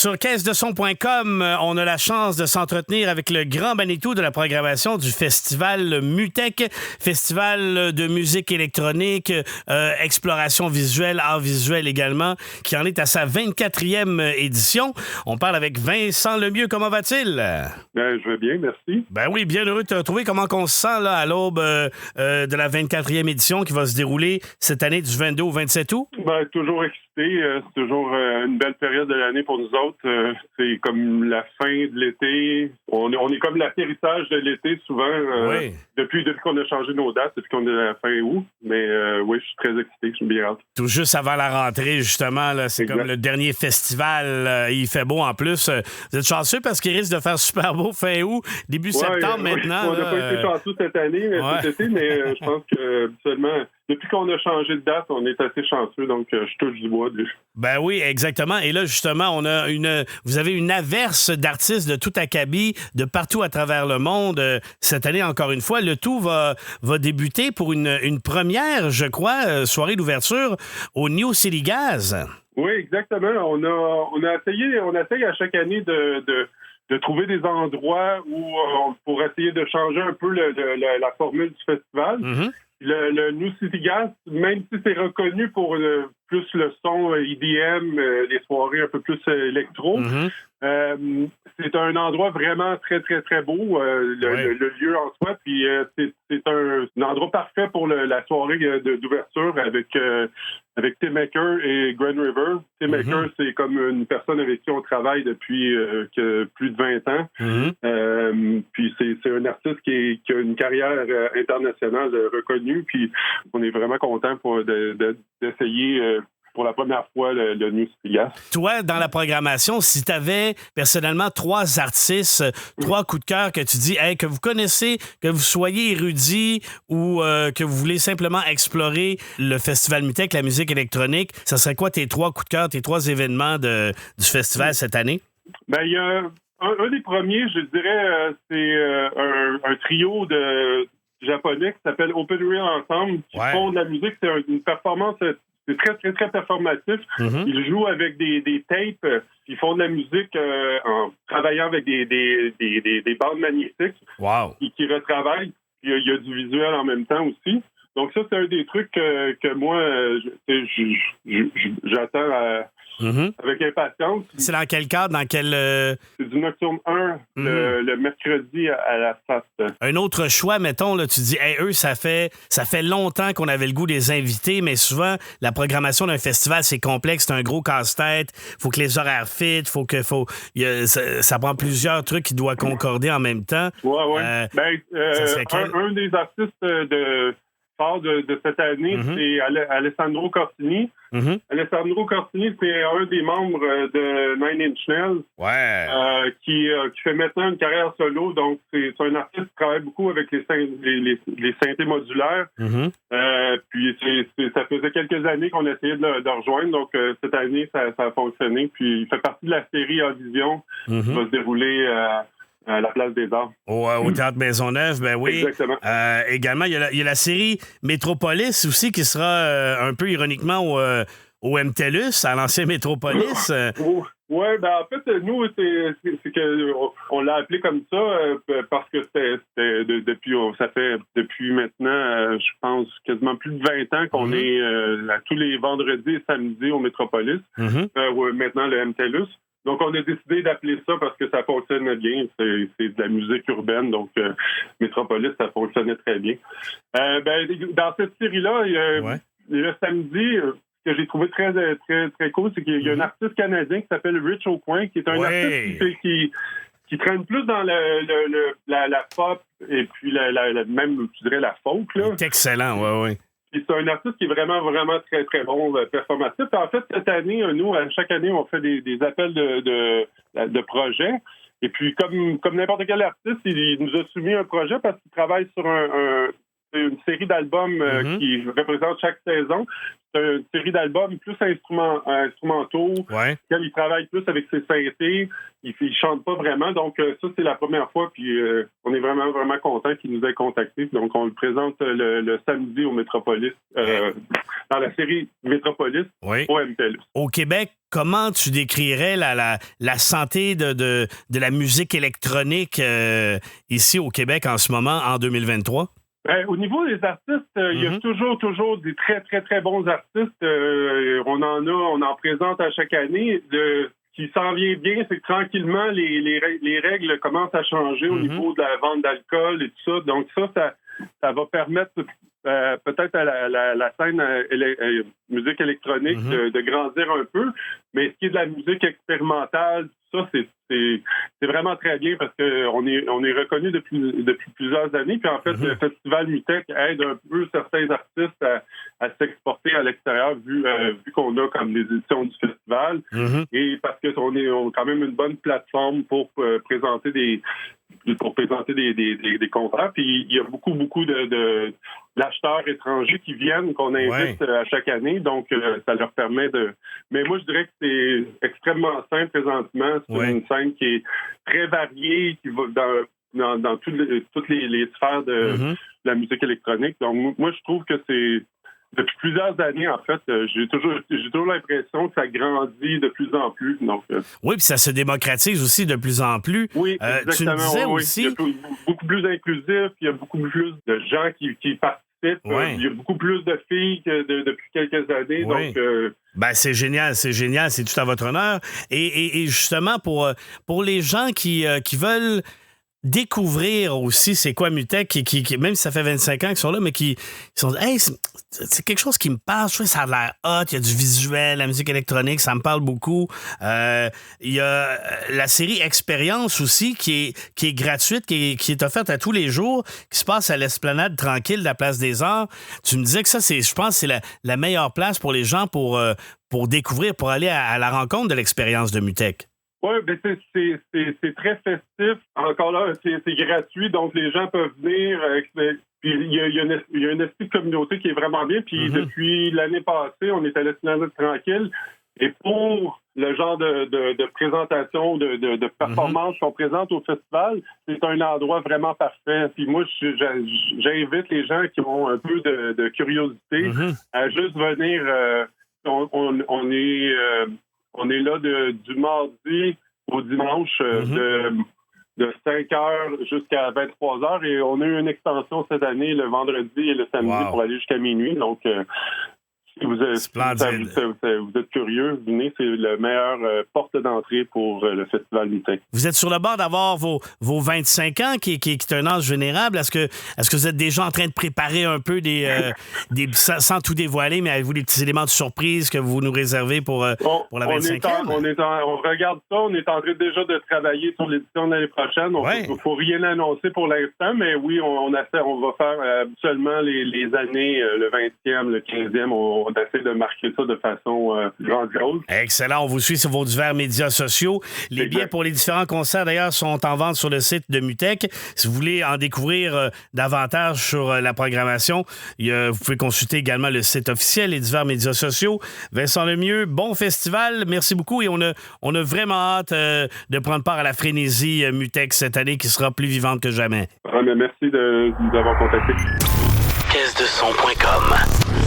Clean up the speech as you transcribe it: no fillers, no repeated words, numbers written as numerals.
Sur caisse-de-son.com, on a la chance de s'entretenir avec le grand Manitou de la programmation du festival MUTEC, festival de musique électronique, exploration visuelle, art visuel également, qui en est à sa 24e édition. On parle avec Vincent Lemieux. Comment va-t-il? Je vais bien, merci. Ben oui, bien heureux de te retrouver. Comment on se sent là, à l'aube de la 24e édition qui va se dérouler cette année du 22 au 27 août? Toujours excité. C'est toujours une belle période de l'année pour nous autres. C'est comme la fin de l'été. On est comme l'atterrissage de l'été souvent. Oui. Depuis qu'on a changé nos dates, depuis qu'on est à la fin août. Mais oui, je suis très excité. Je suis bien hâte. Tout juste avant la rentrée, justement. Là, c'est exact. Comme le dernier festival. Il fait beau en plus. Vous êtes chanceux parce qu'il risque de faire super beau fin août, début septembre maintenant. On n'a pas été chanceux cette année, cet été, mais je pense que seulement... Depuis qu'on a changé de date, on est assez chanceux, donc je touche du bois. Ben oui, exactement. Et là, justement, vous avez une averse d'artistes de tout acabit, de partout à travers le monde. Cette année, encore une fois, le tout va débuter pour une première, je crois, soirée d'ouverture au New City Gaz. Oui, exactement. On essaye à chaque année de trouver des endroits pour essayer de changer un peu la formule du festival. Mm-hmm. Le New City Gas, même si c'est reconnu pour plus le son EDM, les soirées un peu plus électro, c'est un endroit vraiment très, très, très beau, le lieu en soi. Puis c'est un endroit parfait pour la soirée d'ouverture avec Tim Maker et Grand River. Tim Maker, c'est comme une personne avec qui on travaille depuis plus de 20 ans. Puis c'est un artiste qui a une carrière internationale reconnue. Puis on est vraiment content d'essayer pour la première fois le New City Gas. Toi, dans la programmation, si tu avais personnellement 3 artistes, 3 coups de cœur que tu dis, que vous connaissez, que vous soyez érudit ou que vous voulez simplement explorer le Festival MUTEC, la musique électronique, ça serait quoi tes 3 coups de cœur, tes 3 événements du festival cette année? Il y a un des premiers, je dirais, c'est un trio de japonais qui s'appelle Open Real Ensemble, qui font de la musique. C'est une performance... C'est très, très, très performatif. Ils jouent avec des tapes. Ils font de la musique en travaillant avec des bandes magnétiques qui retravaillent. Il y a du visuel en même temps aussi. Donc ça, c'est un des trucs que moi, j'attends avec impatience. C'est dans quel cadre? C'est du Nocturne 1, le mercredi à la FAT. Un autre choix, mettons, là, tu dis, eux, ça fait longtemps qu'on avait le goût des invités, mais souvent, la programmation d'un festival, c'est complexe, c'est un gros casse-tête. Faut que les horaires fit, ça prend plusieurs trucs qui doivent concorder en même temps. Oui. Un des artistes de cette année, c'est Alessandro Cortini. Alessandro Cortini, c'est un des membres de Nine Inch Nails qui fait maintenant une carrière solo. Donc, c'est un artiste qui travaille beaucoup avec les synthés modulaires. Puis, ça faisait quelques années qu'on essayait de le rejoindre. Donc, cette année, ça a fonctionné. Puis, il fait partie de la série Audition qui va se dérouler à la Place des Arts. Au Théâtre Maisonneuve, ben oui. Exactement. Également, il y a la série Métropolis aussi qui sera un peu ironiquement au MTELUS, à l'ancien Métropolis. Oui, en fait, nous, c'est que on l'a appelé comme ça parce que c'était depuis maintenant, je pense, quasiment plus de 20 ans qu'on est tous les vendredis et samedis au Métropolis. Maintenant, le MTELUS. Donc, on a décidé d'appeler ça parce que ça fonctionnait bien. C'est de la musique urbaine, donc Métropolis, ça fonctionnait très bien. Dans cette série-là, le samedi, ce que j'ai trouvé très, très, très cool, c'est qu'il y a un artiste canadien qui s'appelle Rich Aucoin, qui est un artiste qui traîne plus dans la pop et puis même, je dirais, la folk. C'est excellent, oui. Puis c'est un artiste qui est vraiment, vraiment très, très bon, performatif. En fait, cette année, nous, chaque année, on fait des appels de projets. Et puis, comme n'importe quel artiste, il nous a soumis un projet parce qu'il travaille sur une série d'albums qui représente chaque saison. C'est une série d'albums plus instrumentaux, ils travaillent plus avec ses synthés, ils chantent pas vraiment, donc ça c'est la première fois, puis on est vraiment, vraiment content qu'il nous ait contactés. Donc on le présente le samedi au Métropolis, dans la série Métropolis au MTLUS. Au Québec, comment tu décrirais la santé de la musique électronique ici au Québec en ce moment, en 2023? Au niveau des artistes, il y a toujours des très, très, très bons artistes. On en présente à chaque année. Ce qui s'en vient bien, c'est que tranquillement, les règles commencent à changer au niveau de la vente d'alcool et tout ça. Donc ça va permettre peut-être à la scène musique électronique de grandir un peu. Mais ce qui est de la musique expérimentale, ça, c'est vraiment très bien parce qu'on est reconnu depuis plusieurs années. Puis en fait, le Festival Mutech aide un peu certains artistes à s'exporter à l'extérieur vu qu'on a comme les éditions du festival. Et parce qu'on a quand même une bonne plateforme pour présenter des concerts. Puis il y a beaucoup d'acheteurs étrangers qui viennent, qu'on invite à chaque année. Donc, ça leur permet de... Mais moi, je dirais que c'est extrêmement simple présentement. C'est une scène qui est très variée, qui va dans toutes les sphères de la musique électronique. Donc, moi, je trouve que c'est... Depuis plusieurs années, en fait, j'ai toujours l'impression que ça grandit de plus en plus. Donc, oui, puis ça se démocratise aussi de plus en plus. Oui, exactement. Tu me disais aussi... Il y a beaucoup plus inclusif, il y a beaucoup plus de gens qui participent. Il y a beaucoup plus de filles que depuis quelques années. Donc, c'est génial, c'est tout à votre honneur. Et justement, pour les gens qui veulent découvrir aussi c'est quoi Mutech, qui même si ça fait 25 ans qu'ils sont là, mais qui sont hey, c'est quelque chose qui me parle, je trouve que ça a l'air hot, il y a du visuel, la musique électronique, ça me parle beaucoup. Il y a la série Expérience aussi qui est gratuite, qui est offerte à tous les jours, qui se passe à l'Esplanade Tranquille de la Place des Arts. Tu me disais que ça, je pense c'est la meilleure place pour les gens pour découvrir, pour aller à la rencontre de l'expérience de Mutech. Oui, ben c'est très festif. Encore là, c'est gratuit, donc les gens peuvent venir. Puis il y a un esprit de communauté qui est vraiment bien. Puis depuis l'année passée, on est à l'Esplanade Tranquille. Et pour le genre de présentation, de performance qu'on présente au festival, c'est un endroit vraiment parfait. Puis moi, j'invite les gens qui ont un peu de curiosité à juste venir. On est là du mardi au dimanche de 5h jusqu'à 23h et on a eu une extension cette année le vendredi et le samedi pour aller jusqu'à minuit. Donc, si vous êtes curieux, venez, c'est la meilleure porte d'entrée pour le Festival Mutech. Vous êtes sur le bord d'avoir vos 25 ans, qui est un âge vénérable. Est-ce que vous êtes déjà en train de préparer un peu sans tout dévoiler, mais avez-vous des petits éléments de surprise que vous nous réservez pour la 25e? On regarde ça, on est en train déjà de travailler sur l'édition de l'année prochaine. Il ne faut rien annoncer pour l'instant, mais oui, on va faire seulement les années, le 20e, le 15e, on essaie de marquer ça de façon grandiose. Excellent. On vous suit sur vos divers médias sociaux. Les billets pour les différents concerts, d'ailleurs, sont en vente sur le site de Mutech. Si vous voulez en découvrir davantage sur la programmation, vous pouvez consulter également le site officiel, les divers médias sociaux. Vincent Lemieux, bon festival. Merci beaucoup. Et on a vraiment hâte de prendre part à la frénésie Mutech cette année qui sera plus vivante que jamais. Merci de nous avoir contactés. Caisse de son.com